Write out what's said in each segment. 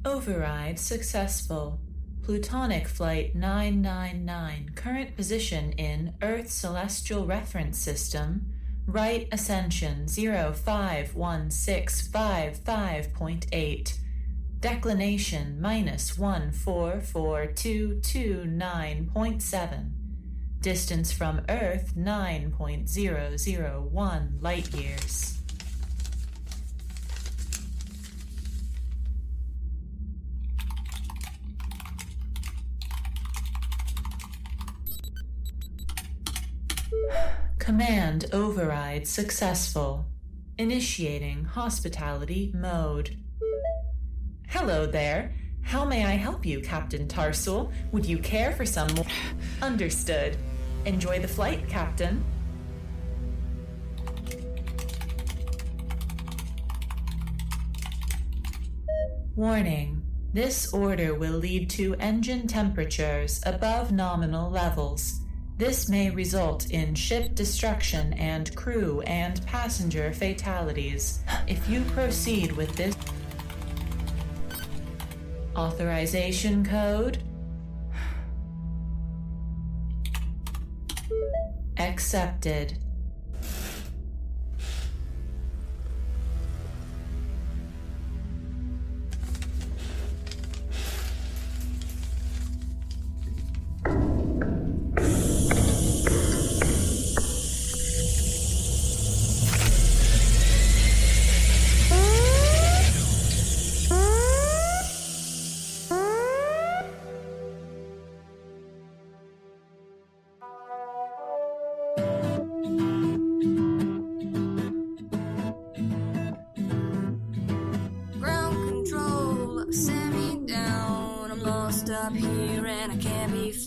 Override successful. Plutonic Flight 999, current position in Earth Celestial Reference System, right ascension 051655.8. Declination -1442229.7. Distance from Earth 9.001 light years. Command override successful. Initiating hospitality mode. Hello there. How may I help you, Captain Tarsul? Would you care for some more? Understood. Enjoy the flight, Captain. Warning. This order will lead to engine temperatures above nominal levels. This may result in ship destruction and crew and passenger fatalities. If you proceed with this authorization code, accepted.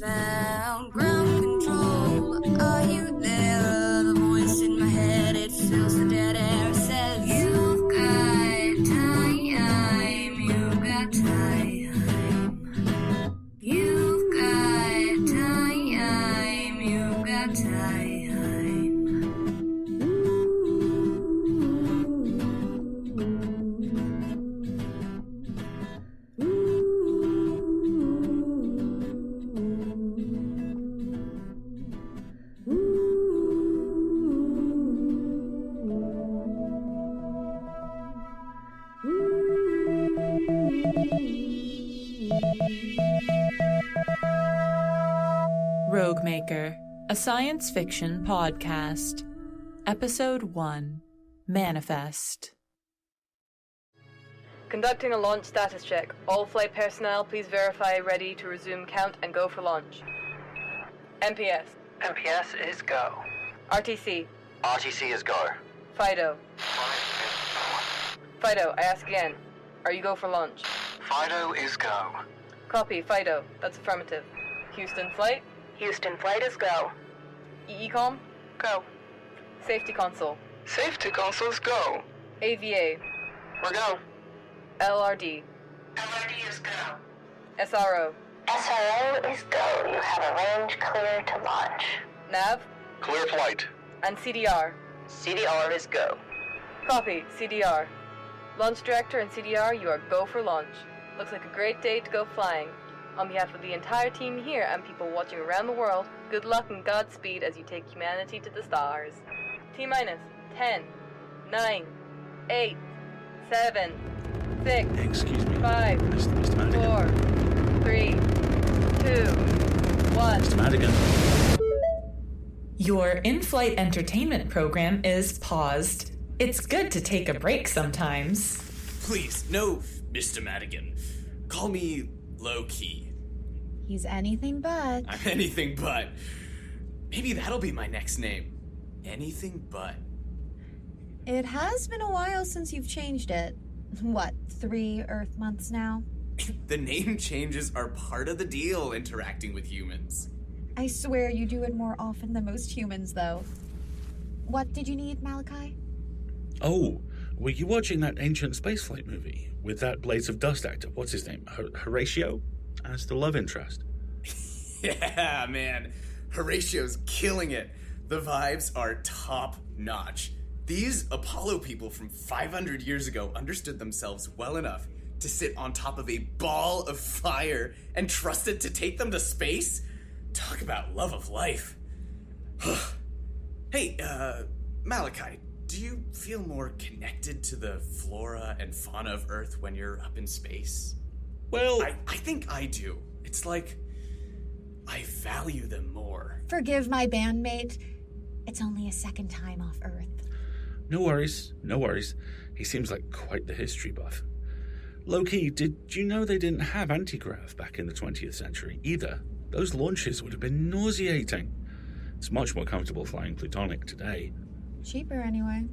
Found ground control. Are you there? The voice in my head, it fills the dead air. Says you've got time. You've got time. You've got time. You've got time. ROGUEMAKER, a science fiction podcast. Episode 1, Manifest. Conducting a launch status check. All flight personnel, please verify ready to resume count and go for launch. MPS. MPS is go. RTC. RTC is go. Fido. Fido, I ask again. Are you go for launch? Fido is go. Copy, Fido. That's affirmative. Houston flight. Houston flight is go. EECOM. Go. Safety console. Safety consoles go. AVA. We're go. LRD. LRD is go. SRO. SRO is go. You have a range clear to launch. NAV. Clear flight. And CDR. CDR is go. Copy, CDR. Launch director and CDR, you are go for launch. Looks like a great day to go flying. On behalf of the entire team here and people watching around the world, good luck and Godspeed as you take humanity to the stars. T-minus 10, 9, 8, 7, 6, Excuse me. 5, Mr. Madigan. 4, 3, 2, 1. Mr. Madigan. Your in-flight entertainment program is paused. It's good to take a break sometimes. Please, no, Mr. Madigan. Call me Lowkey. He's anything but. I'm anything but. Maybe that'll be my next name. Anything but. It has been a while since you've changed it. What, 3 Earth months now? The name changes are part of the deal interacting with humans. I swear you do it more often than most humans, though. What did you need, Malachi? Oh, were you watching that ancient spaceflight movie with that Blades of Dust actor? What's his name? Horatio? As the love interest. Yeah, man. Horatio's killing it. The vibes are top notch. These Apollo people from 500 years ago understood themselves well enough to sit on top of a ball of fire and trust it to take them to space? Talk about love of life. Hey, Malachi, do you feel more connected to the flora and fauna of Earth when you're up in space? Well, I think I do. It's like I value them more. Forgive my bandmate. It's only a second time off Earth. no worries. He seems like quite the history buff. Lowkey, did you know they didn't have anti-grav back in the 20th century either? Those launches would have been nauseating. It's much more comfortable flying Plutonic today. Cheaper anyway.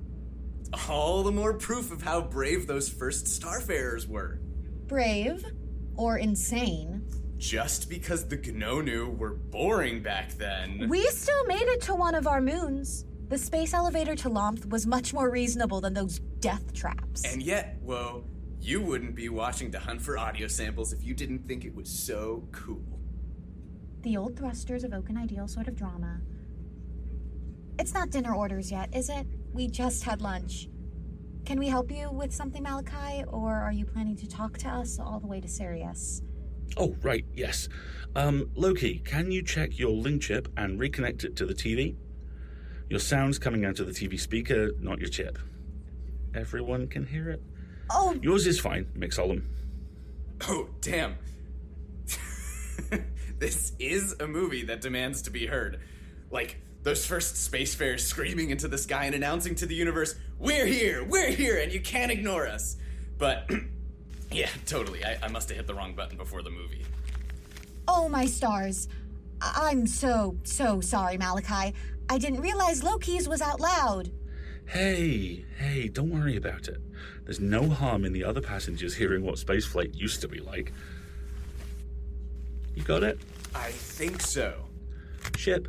All the more proof of how brave those first starfarers were. Brave or insane. Just because the Gnonu were boring back then. We still made it to one of our moons. The space elevator to Lomth was much more reasonable than those death traps. And yet, whoa, you wouldn't be watching to hunt for audio samples if you didn't think it was so cool. The old thrusters evoke an ideal sort of drama. It's not dinner orders yet, is it? We just had lunch. Can we help you with something, Malachi, or are you planning to talk to us all the way to Sirius? Oh, right, yes. Lowkey, can you check your link chip and reconnect it to the TV? Your sound's coming out of the TV speaker, not your chip. Everyone can hear it? Oh! Yours is fine, Mix Ollum. Oh, damn. This is a movie that demands to be heard. Like, those first spacefarers screaming into the sky and announcing to the universe, we're here, and you can't ignore us. But, yeah, totally, I must have hit the wrong button before the movie. Oh, my stars. I'm so sorry, Malachi. I didn't realize Lowkey's was out loud. Hey, don't worry about it. There's no harm in the other passengers hearing what spaceflight used to be like. You got it? I think so. Ship.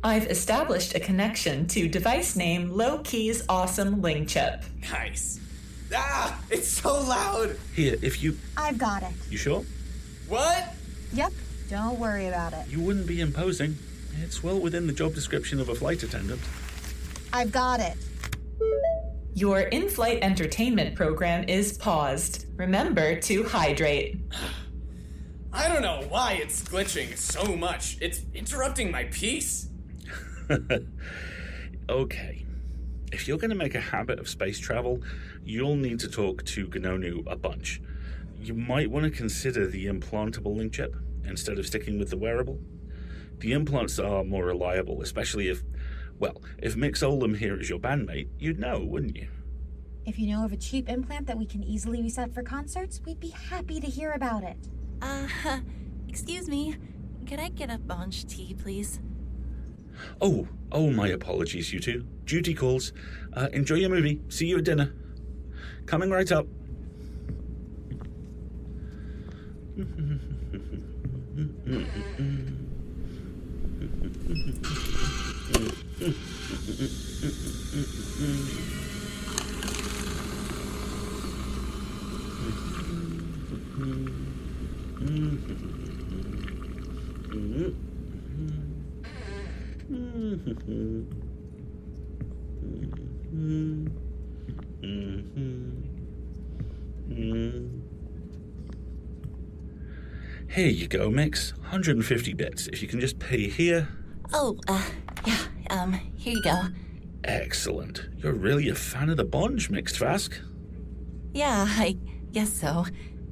I've established a connection to device name Lowkey's awesome link chip. Nice. Ah, it's so loud. Here, if you... I've got it. You sure? What? Yep, don't worry about it. You wouldn't be imposing. It's well within the job description of a flight attendant. I've got it. Your in-flight entertainment program is paused. Remember to hydrate. I don't know why it's glitching so much. It's interrupting my peace. Okay. If you're going to make a habit of space travel, you'll need to talk to Gnonu a bunch. You might want to consider the implantable link chip instead of sticking with the wearable. The implants are more reliable, especially if Mix Ollum here is your bandmate, you'd know, wouldn't you? If you know of a cheap implant that we can easily reset for concerts, we'd be happy to hear about it. Excuse me. Could I get a bunch tea, please? Oh, my apologies, you two. Duty calls. Enjoy your movie. See you at dinner. Coming right up. Here you go, Mix. 150 bits. If you can just pay here. Oh, here you go. Excellent. You're really a fan of the bunch, Mixed Tvask. Yeah, I guess so.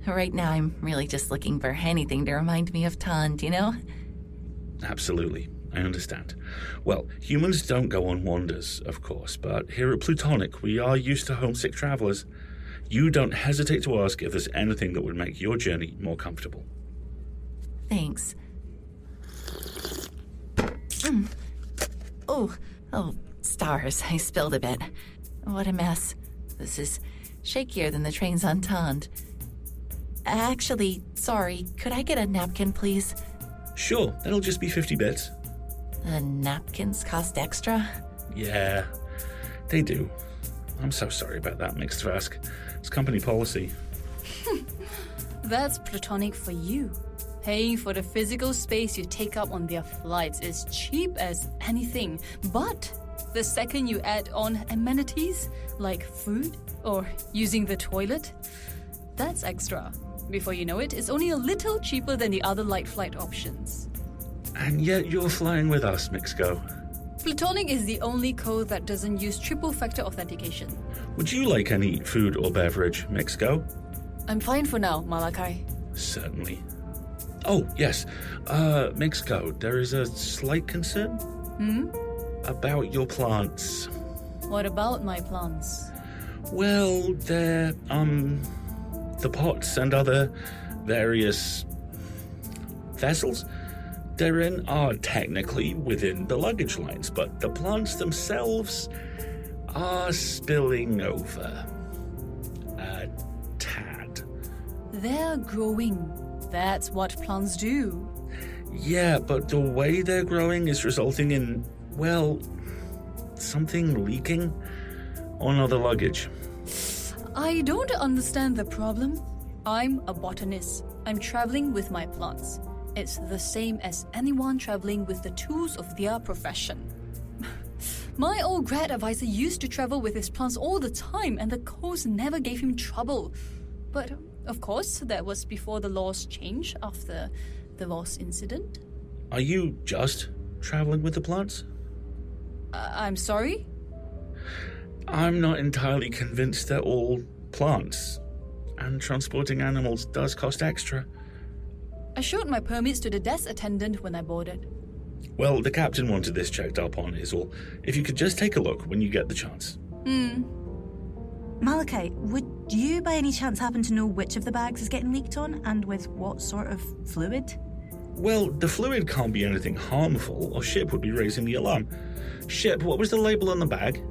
Right now, I'm really just looking for anything to remind me of Tond, you know? Absolutely. I understand. Well, humans don't go on wanders, of course, but here at Plutonic, we are used to homesick travelers. You don't hesitate to ask if there's anything that would make your journey more comfortable. Thanks. Oh, stars. I spilled a bit. What a mess. This is shakier than the trains on Tond. Actually, sorry, could I get a napkin, please? Sure, that'll just be 50 bits. The napkins cost extra? Yeah, they do. I'm so sorry about that, Mixed Tvask. It's company policy. That's Plutonic for you. Paying for the physical space you take up on their flights is cheap as anything, but the second you add on amenities like food or using the toilet, That's extra. Before you know it, it's only a little cheaper than the other light flight options. And yet you're flying with us, Mixco. Plutonic is the only code that doesn't use triple factor authentication. Would you like any food or beverage, Mixco? I'm fine for now, Malachi. Certainly. Oh, yes. Mixco, there is a slight concern? About your plants. What about my plants? Well, they're, the pots and other various vessels they're in are technically within the luggage lines, but the plants themselves are spilling over. A tad. They're growing. That's what plants do. Yeah, but the way they're growing is resulting in, well, something leaking on other luggage. I don't understand the problem. I'm a botanist. I'm traveling with my plants. It's the same as anyone traveling with the tools of their profession. My old grad advisor used to travel with his plants all the time, and the coast never gave him trouble. But, of course, that was before the laws changed after the Voss incident. Are you just traveling with the plants? I'm sorry? I'm not entirely convinced they're all plants, and transporting animals does cost extra. I showed my permits to the desk attendant when I boarded. Well, the captain wanted this checked up on, is all. If you could just take a look when you get the chance. Malachi, would you by any chance happen to know which of the bags is getting leaked on, and with what sort of fluid? Well, the fluid can't be anything harmful, or Ship would be raising the alarm. Ship, what was the label on the bag?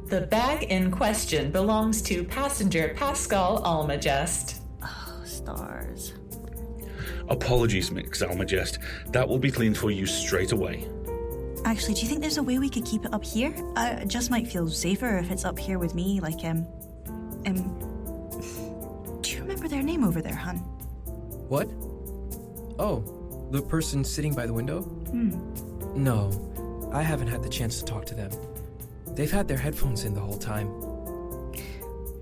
The bag in question belongs to passenger Pascal Almagest. Oh, stars. Apologies, Mix Almagest. That will be cleaned for you straight away. Actually, do you think there's a way we could keep it up here? It just might feel safer if it's up here with me, like, do you remember their name over there, hun? What? Oh, the person sitting by the window? No, I haven't had the chance to talk to them. They've had their headphones in the whole time.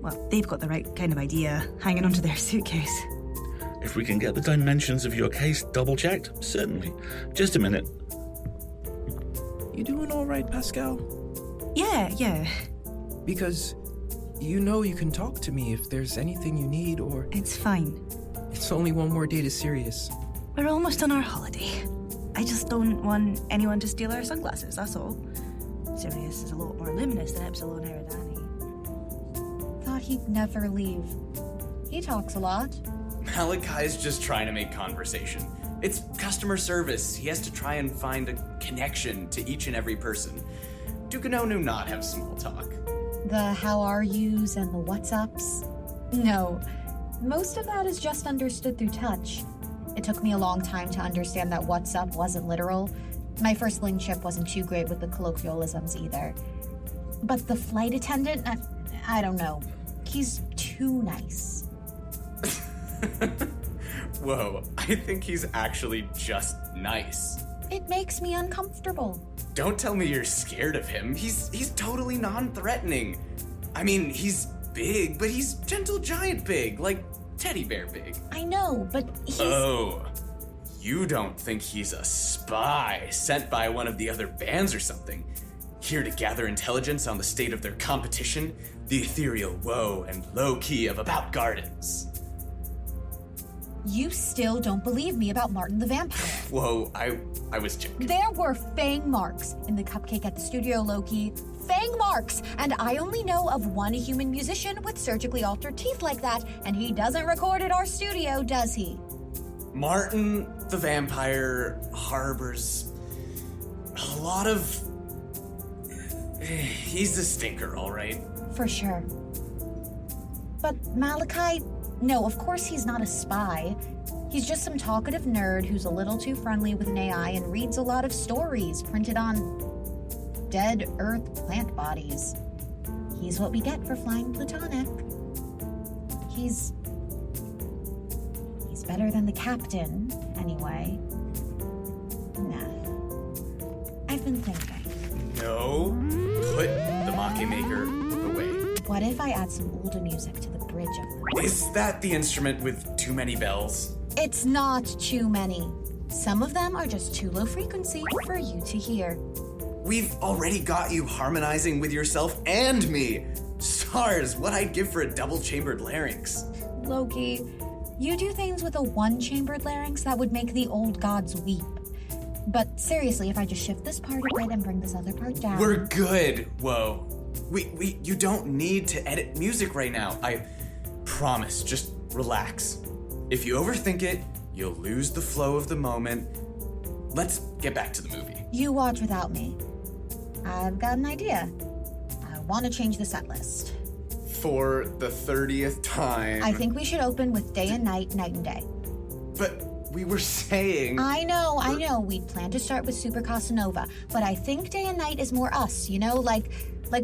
Well, they've got the right kind of idea, hanging onto their suitcase. If we can get the dimensions of your case double-checked, certainly. Just a minute. You doing all right, Pascal? Yeah. Because you know you can talk to me if there's anything you need, or... It's fine. It's only one more day to Sirius. We're almost on our holiday. I just don't want anyone to steal our sunglasses, that's all. Sirius is a lot more luminous than Epsilon Eridani. Thought he'd never leave. He talks a lot. Malachi's just trying to make conversation. It's customer service. He has to try and find a connection to each and every person. Do Gnonu not have small talk? The how are yous and the what's ups? No. Most of that is just understood through touch. It took me a long time to understand that what's up wasn't literal. My first lingship wasn't too great with the colloquialisms either. But the flight attendant, I don't know. He's too nice. Whoa, I think he's actually just nice. It makes me uncomfortable. Don't tell me you're scared of him. He's totally non-threatening. I mean, he's big, but he's gentle giant big, like teddy bear big. I know, but he's... Oh, you don't think he's a spy sent by one of the other bands or something? Here to gather intelligence on the state of their competition, the ethereal woe and Lowkey of About Gardens. You still don't believe me about Martin the Vampire. Whoa, I was joking. There were fang marks in the cupcake at the studio, Lowkey. Fang marks! And I only know of one human musician with surgically altered teeth like that, and he doesn't record at our studio, does he? Martin the Vampire harbors a lot of... He's a stinker, all right? For sure. But Malachi... No, of course he's not a spy. He's just some talkative nerd who's a little too friendly with an AI and reads a lot of stories printed on dead Earth plant bodies. He's what we get for flying Plutonic. He's better than the captain, anyway. Nah. I've been thinking. No, put the ROGUEMAKER away. What if I add some older music to the bridge of the... Is that the instrument with too many bells? It's not too many. Some of them are just too low frequency for you to hear. We've already got you harmonizing with yourself and me. Stars, what I'd give for a double-chambered larynx. Lowkey, you do things with a one-chambered larynx that would make the old gods weep. But seriously, if I just shift this part a bit and bring this other part down... We're good, whoa. You don't need to edit music right now. I promise, just relax. If you overthink it, you'll lose the flow of the moment. Let's get back to the movie. You watch without me. I've got an idea. I want to change the set list. For the 30th time. I think we should open with day and night, night and day. But we were saying... I know. We'd planned to start with Super Casanova, but I think day and night is more us, you know? Like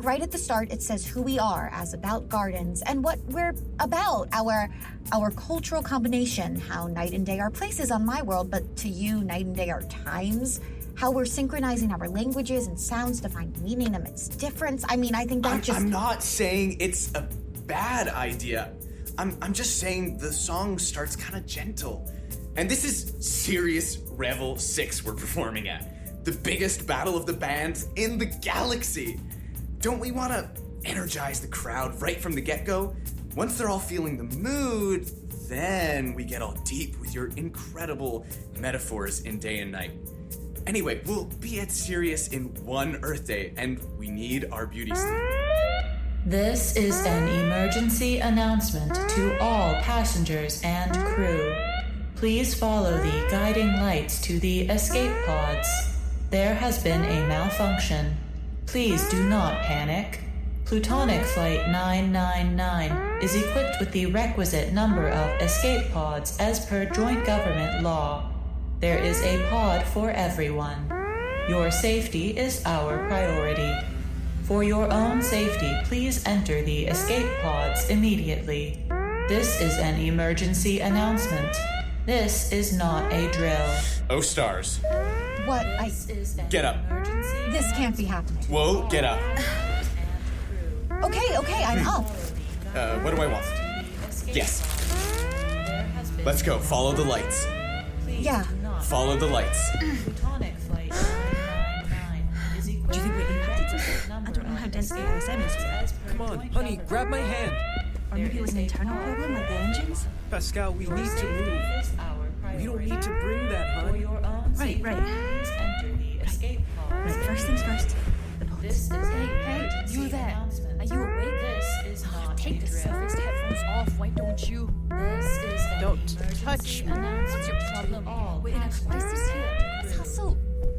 right at the start, it says who we are as about gardens and what we're about, our cultural combination, how night and day are places on my world, but to you, night and day are times, how we're synchronizing our languages and sounds to find meaning amidst difference. I mean, I think I'm not saying it's a bad idea. I'm just saying the song starts kind of gentle. And this is Sirius Revel 6 we're performing at. The biggest battle of the bands in the galaxy. Don't we want to energize the crowd right from the get-go? Once they're all feeling the mood, then we get all deep with your incredible metaphors in day and night. Anyway, we'll be at Sirius in one Earth Day, and we need our beauty sleep. This is an emergency announcement to all passengers and crew. Please follow the guiding lights to the escape pods. There has been a malfunction. Please do not panic. Plutonic Flight 999 is equipped with the requisite number of escape pods as per joint government law. There is a pod for everyone. Your safety is our priority. For your own safety, please enter the escape pods immediately. This is an emergency announcement. This is not a drill. Oh, stars. What? Get up. This can't be happening. Whoa, get up. Okay, I'm up. What do I want? Yes. Let's go. Follow the lights. Yeah. Follow the lights. Plutonic Flight 999 is equipped Do you think we're impacted? I don't know how dense the RSM is. Come on, honey, grab my hand. Or maybe it was an internal problem like the engines? Pascal, we need to move. We don't need to bring that, hon. Right. Right, first things first. The pods. Hey, you there. Are you awake? This is not Take the surfaced headphones off, why don't you? This is an Don't emergency touch me. What's your problem? We're in a crisis here. Let's hustle.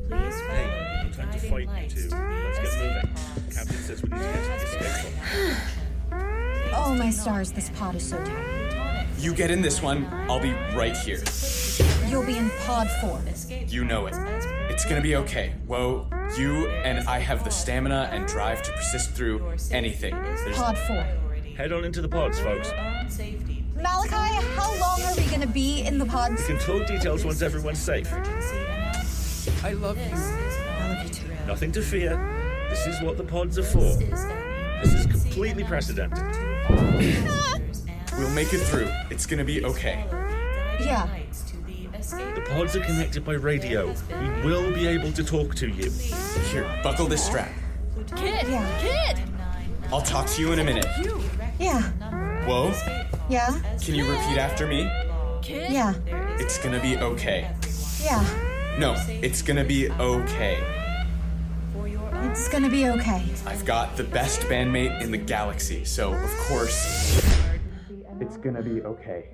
Please Hey, follow no the time to guiding fight, you lights two. to the Let's get escape moving. pods. Captain says we need to get to the escape pod. Oh my stars, this pod is so tight. You get in this one, I'll be right here. You'll be in pod 4. You know it. It's gonna be okay. Whoa, you and I have the stamina and drive to persist through anything. Pod 4. Head on into the pods, folks. Malachi, how long are we gonna be in the pods? We can talk details once everyone's safe. I love you. I love you too. Nothing to fear. This is what the pods are for. This is completely precedented. We'll make it through. It's gonna be okay. Yeah. The pods are connected by radio. We will be able to talk to you. Here, buckle this strap. Kid! Yeah. Kid! I'll talk to you in a minute. Yeah. Whoa, Yeah. can you repeat after me? Kid! Yeah. It's gonna be okay. Yeah. No, it's gonna be okay. It's gonna be okay. I've got the best bandmate in the galaxy, so of course, it's gonna be okay.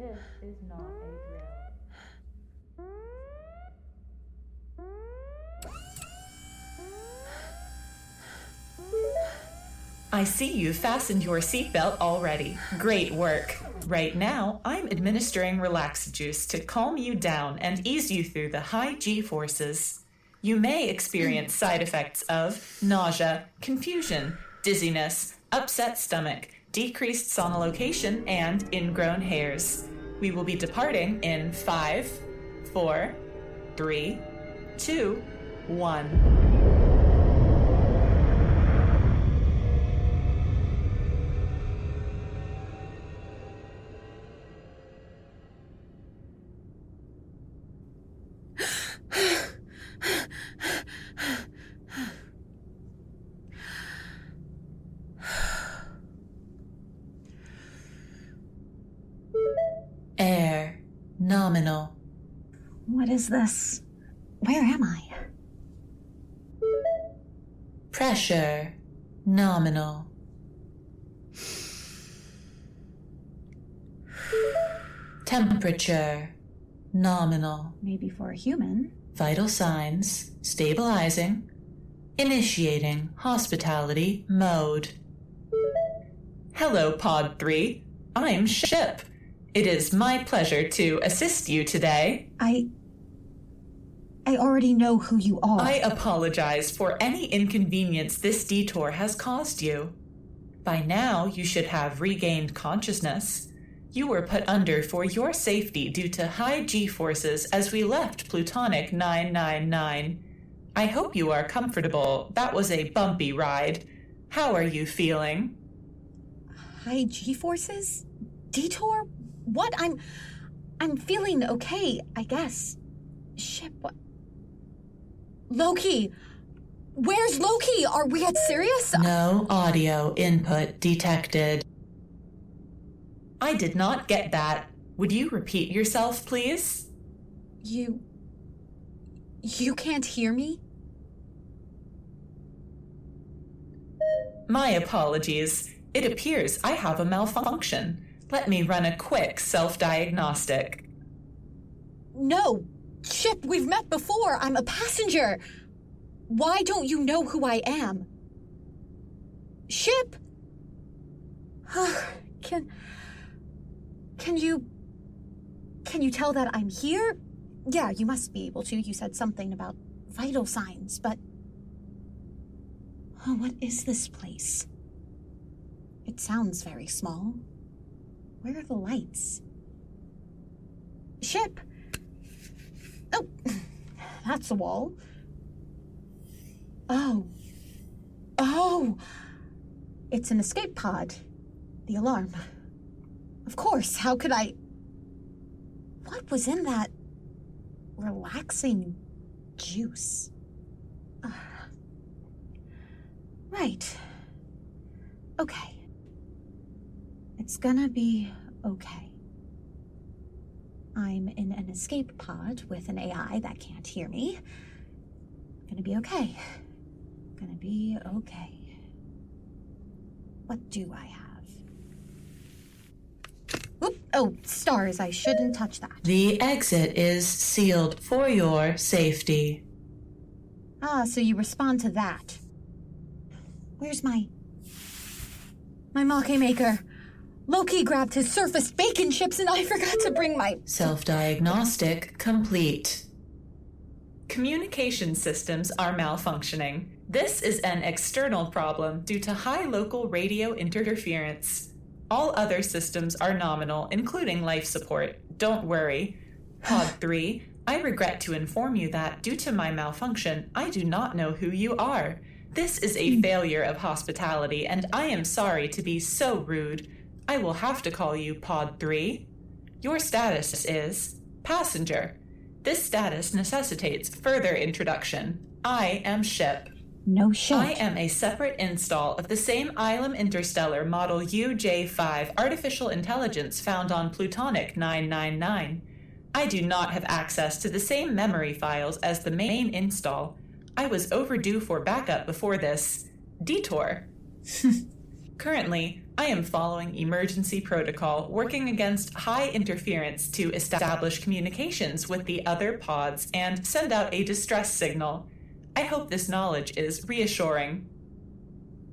I see you fastened your seatbelt already. Great work. Right now, I'm administering relax juice to calm you down and ease you through the high G-forces. You may experience side effects of nausea, confusion, dizziness, upset stomach, decreased sonolocation, and ingrown hairs. We will be departing in 5, 4, 3, 2, 1. nominal. What is this? Where am I? Pressure, nominal. Temperature, nominal. Maybe for a human. Vital signs, stabilizing. Initiating hospitality mode. Hello, Pod 3. I'm Ship. It is my pleasure to assist you today. I already know who you are. I apologize for any inconvenience this detour has caused you. By now, you should have regained consciousness. You were put under for your safety due to high G-forces as we left Plutonic 999. I hope you are comfortable. That was a bumpy ride. How are you feeling? High G-forces? Detour? What? I'm feeling okay, I guess. Ship, what? Lowkey! Where's Lowkey? Are we at Sirius? No audio input detected. I did not get that. Would you repeat yourself, please? You can't hear me? My apologies. It appears I have a malfunction. Let me run a quick self-diagnostic. No! Ship, we've met before. I'm a passenger. Why don't you know who I am? Ship! Can you tell that I'm here? Yeah, you must be able to. You said something about vital signs, but... Oh, what is this place? It sounds very small. Where are the lights? Ship! Oh, that's a wall. Oh, it's an escape pod. The alarm. Of course, how could I... What was in that relaxing juice? Right. Okay. It's gonna be okay. I'm in an escape pod with an AI that can't hear me. Gonna be okay. Gonna be okay. What do I have? Oop, oh, stars. I shouldn't touch that. The exit is sealed for your safety. Ah, so you respond to that. Where's my Make maker? Lowkey grabbed his surfaced bacon chips and I forgot to bring my... Self-diagnostic complete. Communication systems are malfunctioning. This is an external problem due to high local radio interference. All other systems are nominal, including life support. Don't worry. Pod 3, I regret to inform you that, due to my malfunction, I do not know who you are. This is a failure of hospitality, and I am sorry to be so rude. I will have to call you Pod 3. Your status is passenger. This status necessitates further introduction. I am Ship. No shit. I am a separate install of the same Ollum interstellar model UJ5 artificial intelligence found on Plutonic 999. I do not have access to the same memory files as the main install. I was overdue for backup before this detour. Currently, I am following emergency protocol, working against high interference to establish communications with the other pods and send out a distress signal. I hope this knowledge is reassuring.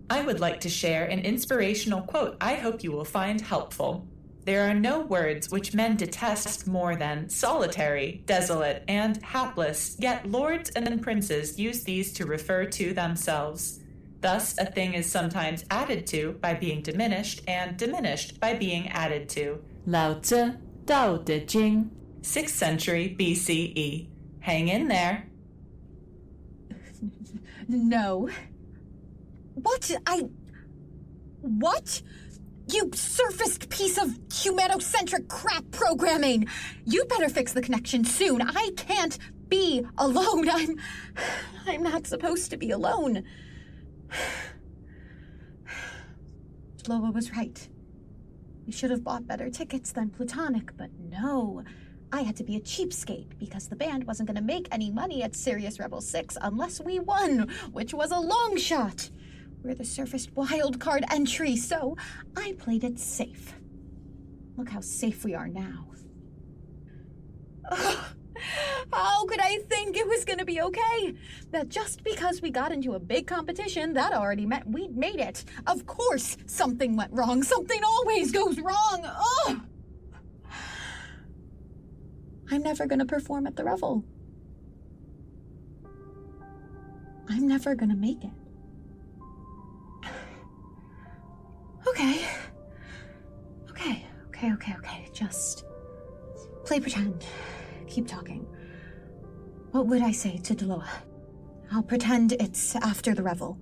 I would like to share an inspirational quote I hope you will find helpful. There are no words which men detest more than solitary, desolate, and hapless, yet lords and princes use these to refer to themselves. Thus, a thing is sometimes added to by being diminished, and diminished by being added to. Lao Tzu, Tao Te Ching, 6th century BCE. Hang in there. No. What? What? You surfaced piece of humanocentric crap programming! You better fix the connection soon. I can't be alone. I'm not supposed to be alone. Loa was right. We should have bought better tickets than Plutonic, but no. I had to be a cheapskate because the band wasn't going to make any money at Sirius Rebel 6 unless we won, which was a long shot. We're the surfaced wildcard entry, so I played it safe. Look how safe we are now. Ugh. How could I think it was going to be okay? That just because we got into a big competition, that already meant we'd made it. Of course something went wrong. Something always goes wrong. Ugh. I'm never going to perform at the Revel. I'm never going to make it. Okay. Just play pretend. Keep talking. What would I say to Deloa? I'll pretend it's after the Revel.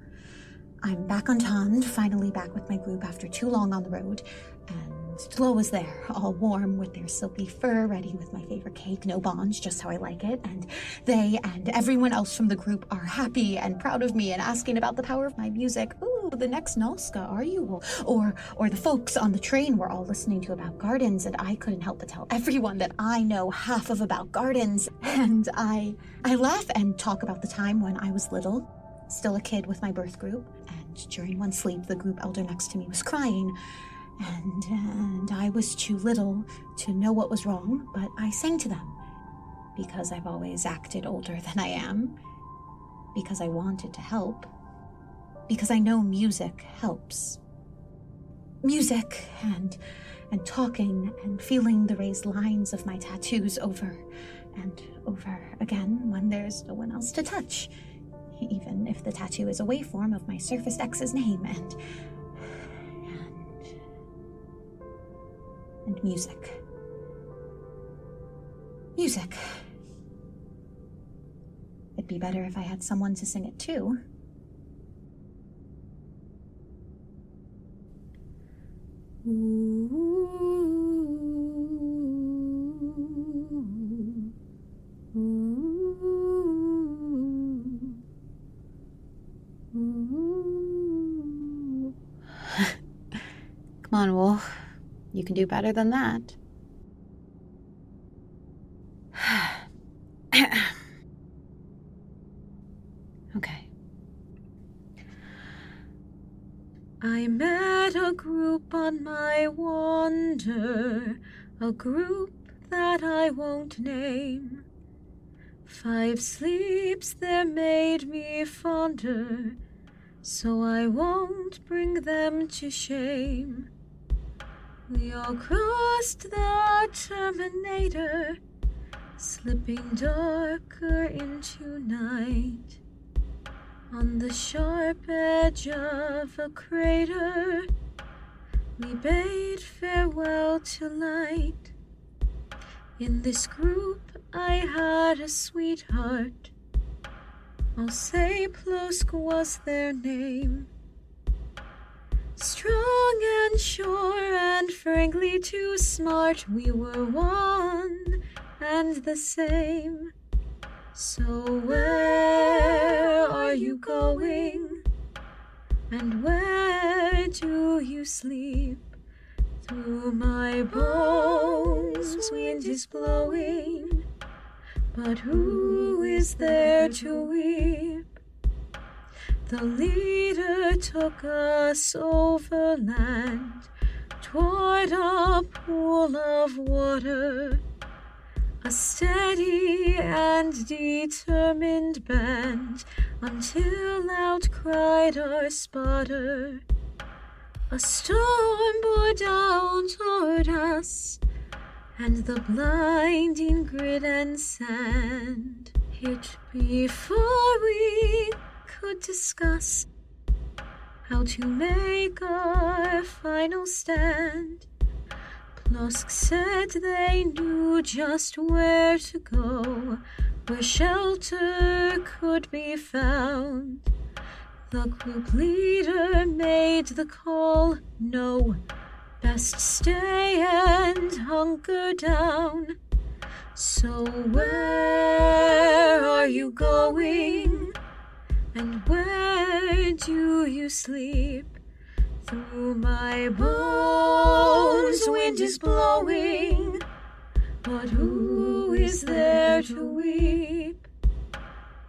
I'm back on Tond, finally back with my group after too long on the road, and Deloa was there, all warm with their silky fur, ready with my favorite cake, no bonds, just how I like it, and they and everyone else from the group are happy and proud of me and asking about the power of my music. Ooh, the next Nalska, are you? Or the folks on the train were all listening to About Gardens, and I couldn't help but tell everyone that I know half of About Gardens, and I laugh and talk about the time when I was little, still a kid with my birth group, and during one sleep, the group elder next to me was crying, and I was too little to know what was wrong, but I sang to them, because I've always acted older than I am, because I wanted to help, because I know music helps. Music and talking and feeling the raised lines of my tattoos over and over again when there's no one else to touch, even if the tattoo is a waveform of my surfaced ex's name, and music. Music. It'd be better if I had someone to sing it to. Come on, Wolf. You can do better than that. Okay. I met a group on my wander, a group that I won't name. 5 sleeps there made me fonder, so I won't bring them to shame. We all crossed the Terminator, slipping darker into night. On the sharp edge of a crater, we bade farewell to light. In this group I had a sweetheart, I'll say Plosk was their name. Strong and sure and frankly too smart, we were one and the same. So where are you going? And where do you sleep? Through my bones wind is blowing, but who is there to weep? The leader took us overland toward a pool of water, a steady and determined band, until out cried our spotter. A storm bore down toward us, and the blinding grit and sand hit before we could discuss how to make our final stand. Plosk said they knew just where to go, where shelter could be found. The group leader made the call, no, best stay and hunker down. So where are you going? And where do you sleep? Through my bones wind is blowing, But who is there to weep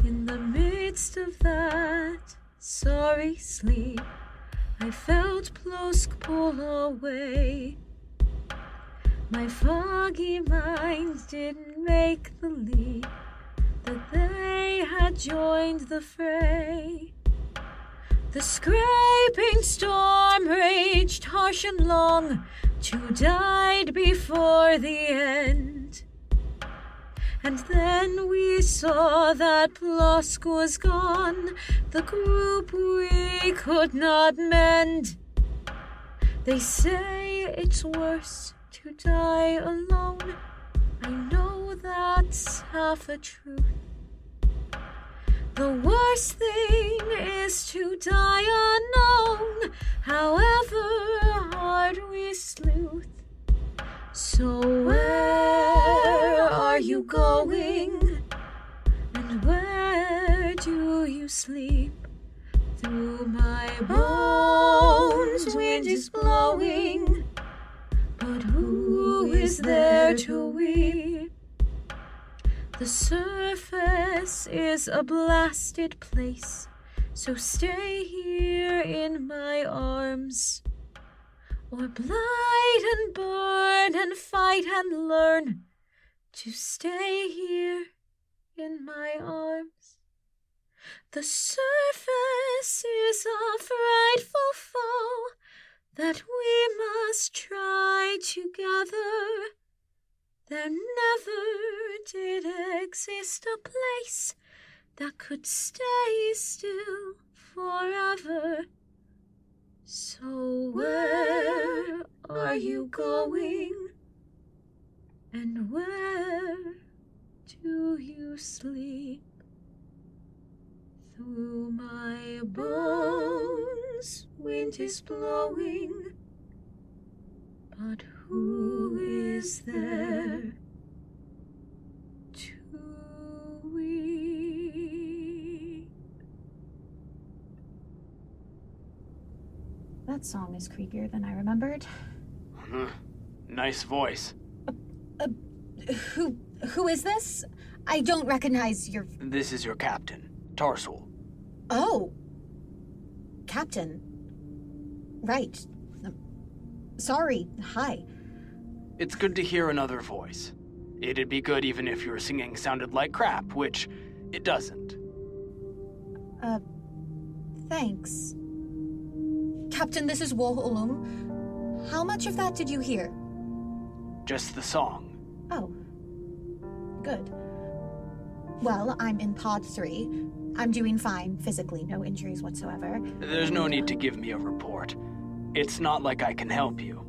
in the midst of that sorry sleep? I felt Plosk pull away. My foggy mind didn't make the leap that they had joined the fray. The scraping storm raged harsh and long. 2 died before the end. And then we saw that Plosk was gone. The group we could not mend. They say it's worse to die alone. I know that's half a truth. The worst thing is to die unknown, however hard we sleuth. So where are you going? And where do you sleep? Through my bones wind is blowing, but who is there to weep? The surface is a blasted place, so stay here in my arms. Or blight and burn and fight and learn to stay here in my arms. The surface is a frightful foe that we must try together. There never did exist a place that could stay still forever. So where are you going? And where do you sleep? Through my bones wind is blowing, but who is there to weep? That song is creepier than I remembered. Nice voice. Who is this? I don't recognize your... This is your captain, Tarsul. Oh. Captain. Right. Sorry. Hi. It's good to hear another voice. It'd be good even if your singing sounded like crap, which it doesn't. Thanks. Captain, this is Ollum. How much of that did you hear? Just the song. Oh. Good. Well, I'm in Pod 3. I'm doing fine physically, no injuries whatsoever. There's no need to give me a report. It's not like I can help you.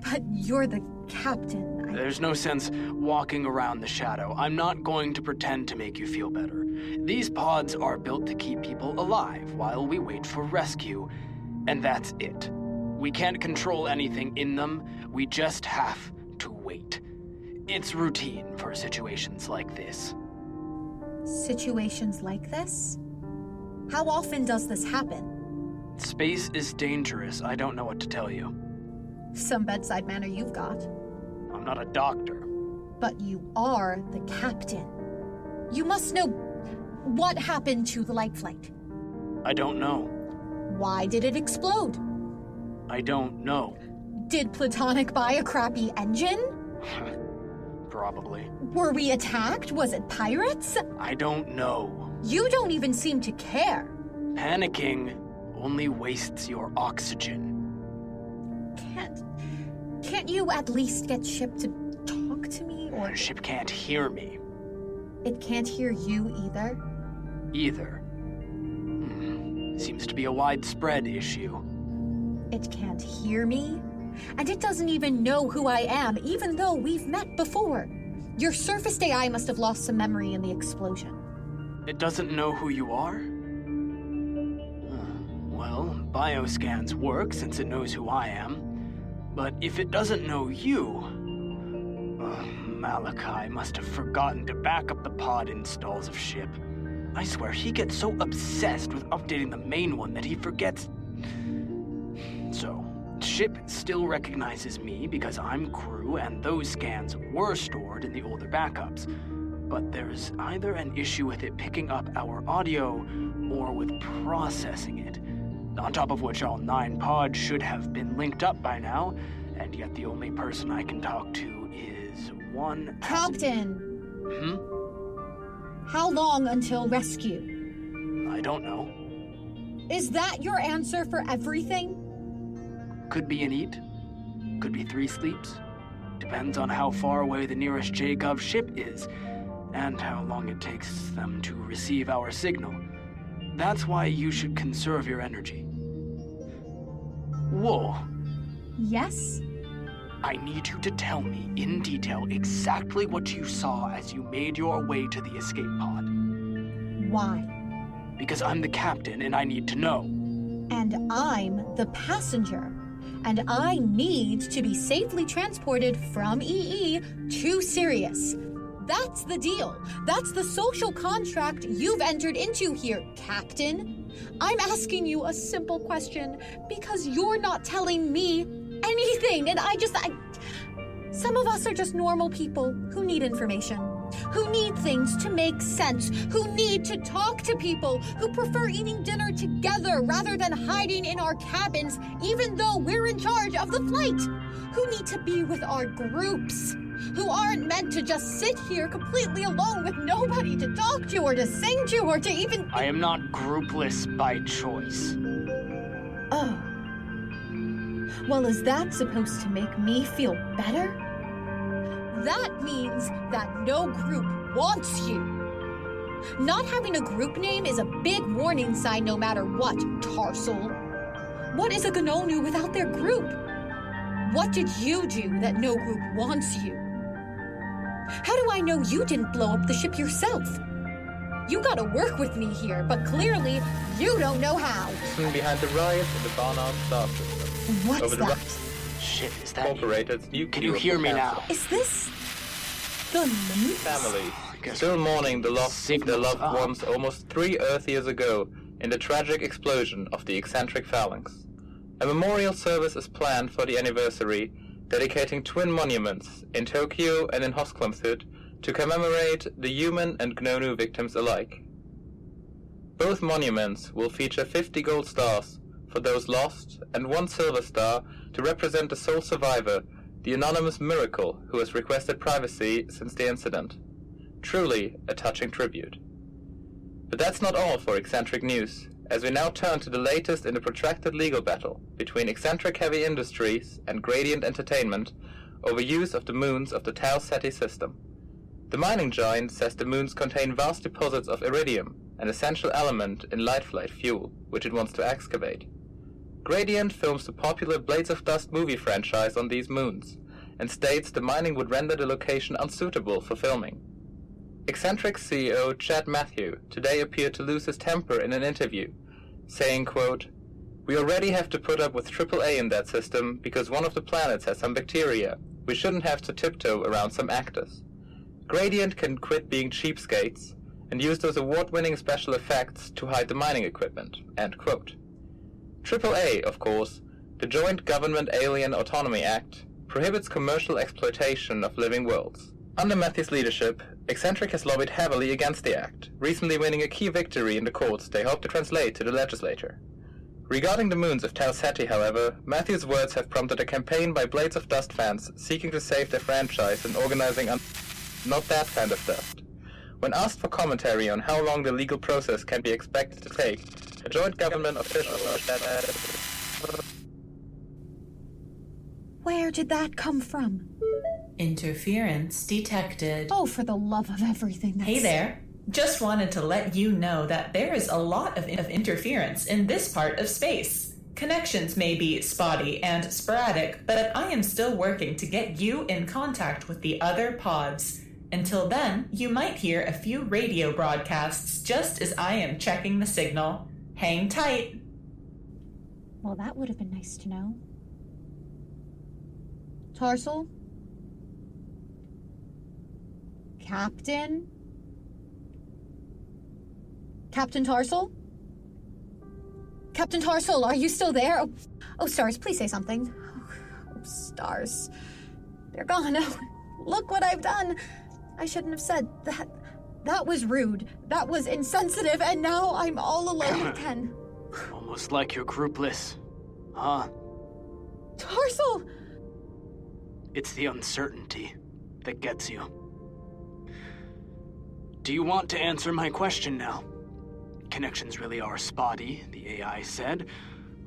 But you're the captain. There's no sense walking around the shadow. I'm not going to pretend to make you feel better. These pods are built to keep people alive while we wait for rescue, and that's it. We can't control anything in them. We just have to wait. It's routine for situations like this. Situations like this? How often does this happen? Space is dangerous. I don't know what to tell you. Some bedside manner you've got. I'm not a doctor. But you are the captain. You must know what happened to the light flight. I don't know. Why did it explode? I don't know. Did Plutonic buy a crappy engine? Probably. Were we attacked? Was it pirates? I don't know. You don't even seem to care. Panicking only wastes your oxygen. Can't you at least get Ship to talk to me, or... Ship can't hear me. It can't hear you either? Either. Seems to be a widespread issue. It can't hear me? And it doesn't even know who I am, even though we've met before. Your surface AI must have lost some memory in the explosion. It doesn't know who you are? Well, bioscans work since it knows who I am. But if it doesn't know you... Malachi must have forgotten to back up the pod installs of Ship. I swear he gets so obsessed with updating the main one that he forgets... So, ship still recognizes me because I'm crew and those scans were stored in the older backups. But there's either an issue with it picking up our audio or with processing it. On top of which all 9 pods should have been linked up by now, and yet the only person I can talk to is one... Captain! How long until rescue? I don't know. Is that your answer for everything? Could be an eat. Could be 3 sleeps. Depends on how far away the nearest J-Gov ship is, and how long it takes them to receive our signal. That's why you should conserve your energy. Whoa. Yes? I need you to tell me in detail exactly what you saw as you made your way to the escape pod. Why? Because I'm the captain and I need to know. And I'm the passenger. And I need to be safely transported from EE to Sirius. That's the deal. That's the social contract you've entered into here, Captain. I'm asking you a simple question because you're not telling me anything, and some of us are just normal people who need information, who need things to make sense, who need to talk to people, who prefer eating dinner together rather than hiding in our cabins, even though we're in charge of the flight, who need to be with our groups, who aren't meant to just sit here completely alone with nobody to talk to or to sing to or to even... I am not groupless by choice. Oh. Well, is that supposed to make me feel better? That means that no group wants you. Not having a group name is a big warning sign no matter what, Tarsal. What is a Gnonu without their group? What did you do that no group wants you? How do I know you didn't blow up the ship yourself? You gotta work with me here, but clearly you don't know how. Behind the riot in the Barnard Star System. What's that? Shit, is that Incorporated you? Can you hear me now? Is this the Moose? Families still mourning the loss of their loved ones almost 3 Earth years ago in the tragic explosion of the eccentric phalanx. A memorial service is planned for the anniversary, dedicating twin monuments in Tokyo and in Hosklamthud to commemorate the human and Gnonu victims alike. Both monuments will feature 50 gold stars for those lost and 1 silver star to represent the sole survivor, the anonymous miracle who has requested privacy since the incident. Truly a touching tribute. But that's not all for eccentric news, as we now turn to the latest in the protracted legal battle between eccentric heavy industries and Gradient Entertainment over use of the moons of the Tau Ceti system. The mining giant says the moons contain vast deposits of iridium, an essential element in light flight fuel, which it wants to excavate. Gradient films the popular Blades of Dust movie franchise on these moons, and states the mining would render the location unsuitable for filming. Eccentric CEO Chad Matthew today appeared to lose his temper in an interview, saying, quote, "We already have to put up with AAA in that system because one of the planets has some bacteria. We shouldn't have to tiptoe around some actors. Gradient can quit being cheapskates and use those award-winning special effects to hide the mining equipment," end quote. AAA, of course, the Joint Government Alien Autonomy Act, prohibits commercial exploitation of living worlds. Under Matthew's leadership, Eccentric has lobbied heavily against the act, recently winning a key victory in the courts they hope to translate to the legislature. Regarding the moons of Tau Ceti, however, Matthew's words have prompted a campaign by Blades of Dust fans seeking to save their franchise and organizing not that kind of dust. When asked for commentary on how long the legal process can be expected to take, a joint government official said that... Where did that come from? Interference detected. Oh, for the love of everything that's... Hey there. Just wanted to let you know that there is a lot of interference in this part of space. Connections may be spotty and sporadic, but I am still working to get you in contact with the other pods. Until then, you might hear a few radio broadcasts just as I am checking the signal. Hang tight. Well, that would have been nice to know. Tarsal? Captain? Captain Tarsal? Captain Tarsal, are you still there? Oh, Stars, please say something. Oh, Stars. They're gone. Oh, look what I've done. I shouldn't have said that. That was rude. That was insensitive, and now I'm all alone again. Almost like you're groupless, huh? Tarsal! It's the uncertainty that gets you. Do you want to answer my question now? Connections really are spotty, the AI said.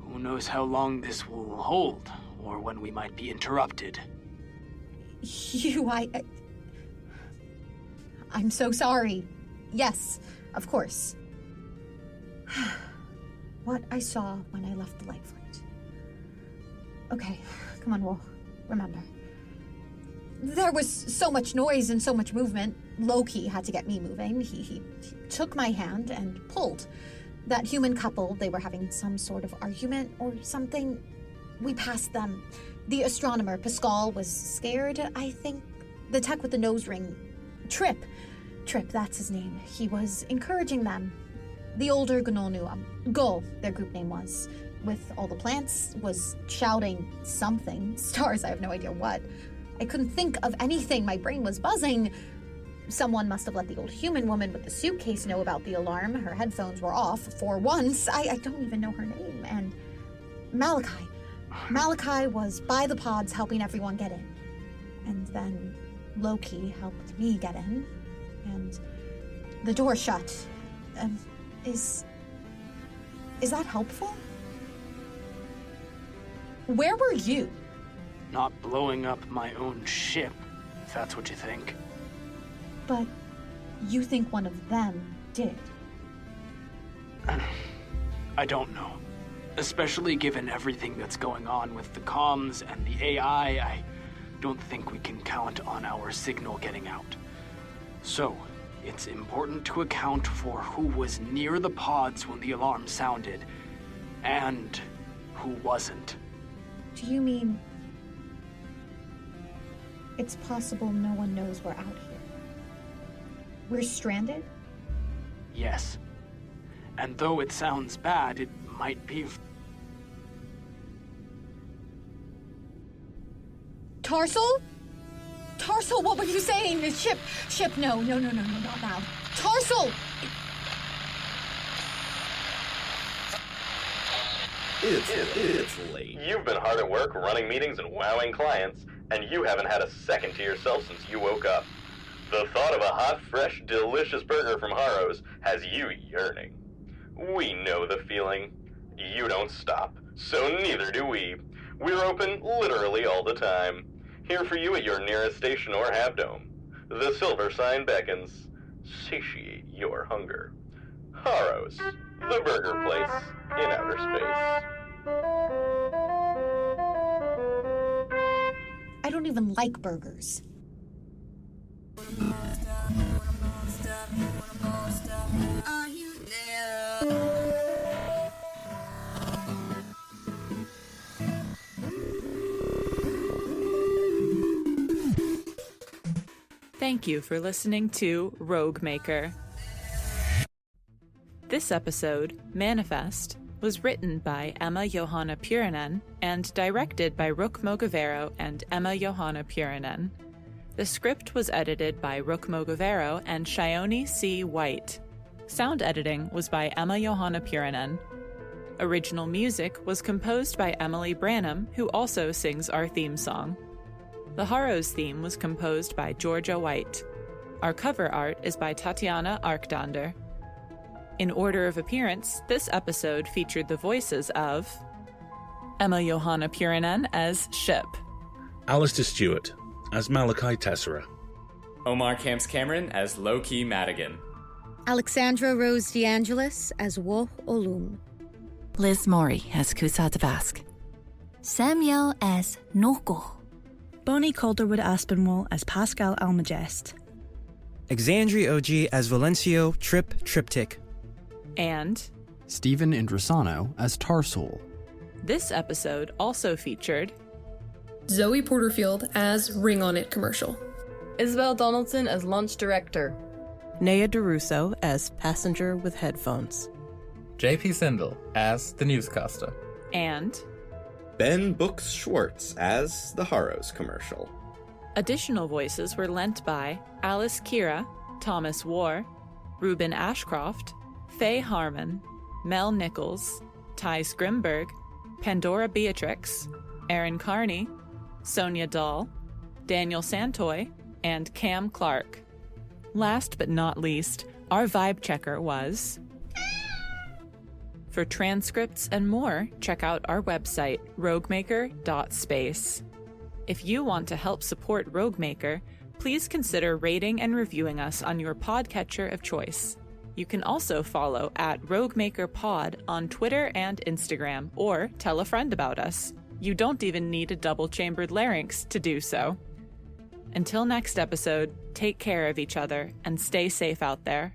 Who knows how long this will hold, or when we might be interrupted. I'm so sorry. Yes, of course. What I saw when I left the light flight. Okay, come on, we'll remember. There was so much noise and so much movement. Lowkey had to get me moving. He took my hand and pulled. That human couple, they were having some sort of argument or something. We passed them. The astronomer, Pascal, was scared, I think. The tech with the nose ring, Trip, that's his name. He was encouraging them. The older Gnonu, Go, their group name was, with all the plants, was shouting something. Stars, I have no idea what. I couldn't think of anything. My brain was buzzing. Someone must have let the old human woman with the suitcase know about the alarm. Her headphones were off for once. I don't even know her name. And Malachi. Malachi was by the pods helping everyone get in. And then Lowkey helped me get in. And the door shut. Is that helpful? Where were you? Not blowing up my own ship, if that's what you think. But you think one of them did? I don't know. Especially given everything that's going on with the comms and the AI, I don't think we can count on our signal getting out. So, it's important to account for who was near the pods when the alarm sounded, and who wasn't. Do you mean it's possible no one knows we're out here? We're stranded? Yes. And though it sounds bad, it might be... Tarsal? Tarsal, what were you saying? Ship, no, not now. Tarsal! It's late. You've been hard at work running meetings and wowing clients, and you haven't had a second to yourself since you woke up. The thought of a hot, fresh, delicious burger from Harrow's has you yearning. We know the feeling. You don't stop, so neither do we. We're open literally all the time. Here for you at your nearest station or habdome. The silver sign beckons. Satiate your hunger. Harrow's, the burger place in outer space. I don't even like burgers. Are you there? Thank you for listening to ROGUEMAKER. This episode, Manifest, was written by Emma Johanna Puranen and directed by ROGUEMAKER and Emma Johanna Puranen. The script was edited by ROGUEMAKER and Shione C. White. Sound editing was by Emma Johanna Puranen. Original music was composed by Emily Branham, who also sings our theme song. The Harrow's theme was composed by Georgia White. Our cover art is by Tatiana Arkdander. In order of appearance, this episode featured the voices of Emma Johanna Puranen as Ship, Alasdair Stuart as Malachi Tessera, Omar Camps-Kamrin as Lowkey Madigan, Alexandra Rose DeAngelis as Ollum, Liz Morey as Kuzha Tvask, Samuel as Noko, Bonnie Calderwood Aspinwall as Pascal Almagest, Axandre OG as Valencio Triptych, and Stephen Indrasano as Tarsal. This episode also featured Zoe Porterfield as Ring On It commercial, Isabel Donaldson as launch director, Naya DeRusso as passenger with headphones, JP Sindel as the newscaster, and Ben Books Schwartz as the Harrows commercial. Additional voices were lent by Alice Kira, Thomas Warr, Ruben Ashcroft, Faye Harmon, Mel Nichols, Ty Scrimberg, Pandora Beatrix, Aaron Carney, Sonia Dahl, Daniel Santoy, and Cam Clark. Last but not least, our vibe checker was... For transcripts and more, check out our website, ROGUEMAKER.space. If you want to help support ROGUEMAKER, please consider rating and reviewing us on your podcatcher of choice. You can also follow at ROGUEMAKERPod on Twitter and Instagram, or tell a friend about us. You don't even need a double-chambered larynx to do so. Until next episode, take care of each other and stay safe out there.